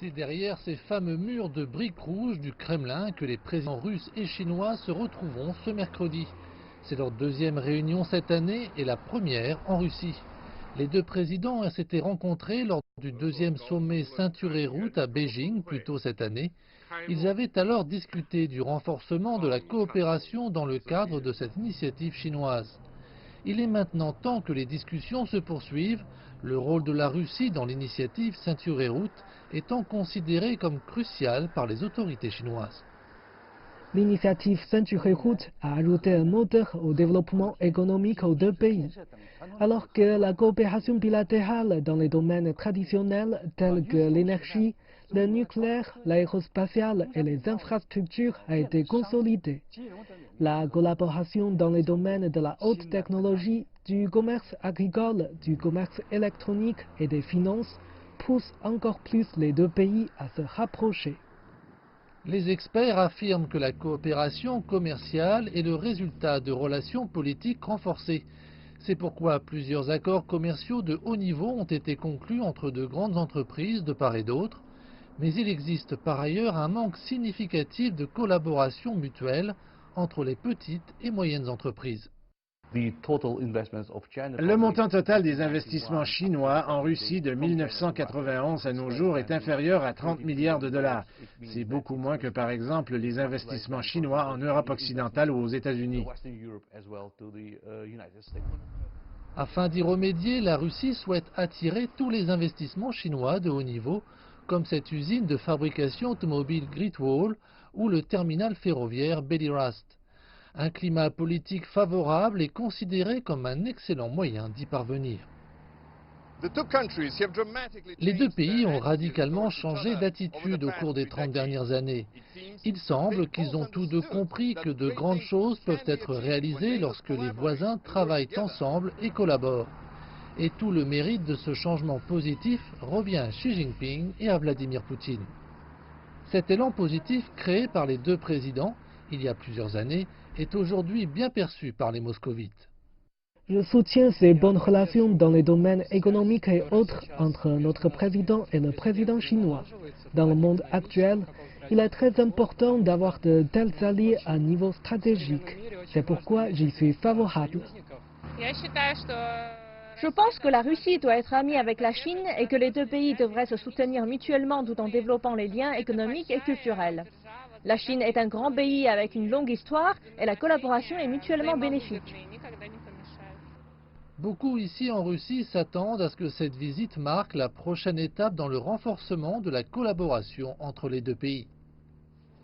C'est derrière ces fameux murs de briques rouges du Kremlin que les présidents russes et chinois se retrouveront ce mercredi. C'est leur deuxième réunion cette année et la première en Russie. Les deux présidents s'étaient rencontrés lors du deuxième sommet Ceinture et Route à Beijing plus tôt cette année. Ils avaient alors discuté du renforcement de la coopération dans le cadre de cette initiative chinoise. Il est maintenant temps que les discussions se poursuivent, le rôle de la Russie dans l'initiative Ceinture et Route étant considéré comme crucial par les autorités chinoises. L'initiative Ceinture et Route a ajouté un moteur au développement économique aux deux pays. Alors que la coopération bilatérale dans les domaines traditionnels tels que l'énergie, le nucléaire, l'aérospatial et les infrastructures a été consolidée. La collaboration dans les domaines de la haute technologie, du commerce agricole, du commerce électronique et des finances pousse encore plus les deux pays à se rapprocher. Les experts affirment que la coopération commerciale est le résultat de relations politiques renforcées. C'est pourquoi plusieurs accords commerciaux de haut niveau ont été conclus entre de grandes entreprises de part et d'autre, mais il existe par ailleurs un manque significatif de collaboration mutuelle entre les petites et moyennes entreprises. Le montant total des investissements chinois en Russie de 1991 à nos jours est inférieur à 30 milliards de dollars. C'est beaucoup moins que par exemple les investissements chinois en Europe occidentale ou aux États-Unis. Afin d'y remédier, la Russie souhaite attirer tous les investissements chinois de haut niveau, comme cette usine de fabrication automobile Great Wall ou le terminal ferroviaire Belirast. Un climat politique favorable est considéré comme un excellent moyen d'y parvenir. Les deux pays ont radicalement changé d'attitude au cours des 30 dernières années. Il semble qu'ils ont tous deux compris que de grandes choses peuvent être réalisées lorsque les voisins travaillent ensemble et collaborent. Et tout le mérite de ce changement positif revient à Xi Jinping et à Vladimir Poutine. Cet élan positif créé par les deux présidents, il y a plusieurs années, est aujourd'hui bien perçu par les moscovites. Je soutiens ces bonnes relations dans les domaines économiques et autres entre notre président et le président chinois. Dans le monde actuel, il est très important d'avoir de tels alliés à niveau stratégique. C'est pourquoi j'y suis favorable. Je pense que la Russie doit être amie avec la Chine et que les deux pays devraient se soutenir mutuellement tout en développant les liens économiques et culturels. La Chine est un grand pays avec une longue histoire et la collaboration est mutuellement bénéfique. Beaucoup ici en Russie s'attendent à ce que cette visite marque la prochaine étape dans le renforcement de la collaboration entre les deux pays.